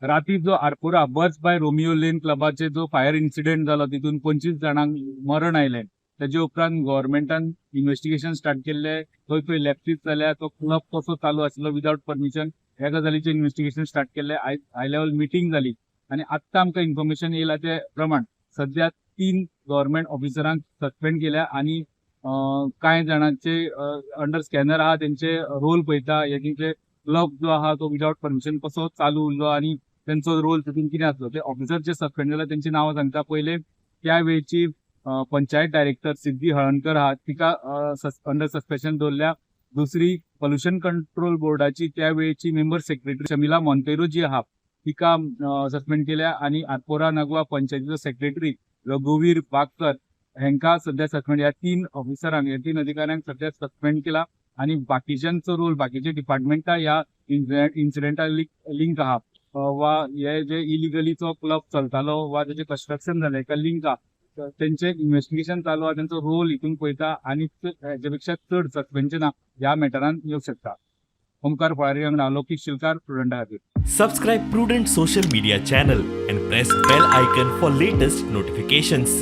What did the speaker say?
राती जो Arpora birds by Romeo Lane क्लबाचे जो फायर इन्सिडेंट जालो तितून 25 जाणांक मरण आयलें. तेजे उपरांत गव्हर्नमेंटान इन्व्हेस्टिगेशन स्टार्ट केल्लें. खंय लॅप्सीस जाल्या, तो क्लब कसो चालू आसलो विदाउट परमिशन, ह्या गजालीचें इन्व्हेस्टिगेशन स्टार्ट केल्लें. हाय लेवल मिटींग जाली आनी आत्तां आमकां इन्फॉर्मेशन येयला ते प्रमाण सध्या 3 गव्हर्नमेंट ऑफिसरांक सस्पेंड केल्या आनी कांय जाणांचे अंडर स्कॅनर आहा तेंचे रोल पळयता. हेजे क्लब जो आहा तो विदाउट परमिशन कसो चालू उरलो आनी त्यांचो रोल तितून कितें आसलो ते ऑफिसर जे सस्पेंड जाला त्यांची नांवां सांगता. पयले त्या वेळची पंचायत डायरेक्टर सिद्धी हळणकर आहा तिका अंडर सस्पेन्शन दवरल्या. दुसरी पोल्युशन कंट्रोल बोर्डाची त्या वेळची मेंबर सेक्रेटरी शमिला मोंतेरो जी आहा तिका सस्पेंड केल्या आनी आरपोरा नागवा पंचायतीचो सेक्रेटरी रघुवीर बागकर हेंका सध्या सस्पेंड. ह्या 3 ऑफिसरांक, ह्या 3 अधिकाऱ्यांक सध्या सस्पेंड केला आनी बाकीच्यांचो रोल, बाकीचे डिपार्टमेंटा ह्या इन्सिडेंटाक लिंक आहा वा हे जे इलिगलीचो क्लब चलतालो वा तेजे कन्स्ट्रक्शन जालें हेका लिंक आहा तेंचे इन्व्हेस्टिगेशन चालू आहा. तेंचो रोल हितून पळयता आनी हेजे पेक्षा चड सस्पेन्शनां ह्या मॅटरान येवंक शकता. ओमकार फळारी वांगडा लौकीक शिलकार, स्टुडंटा खातीर. Subscribe Prudent social media channel and press bell icon for latest notifications.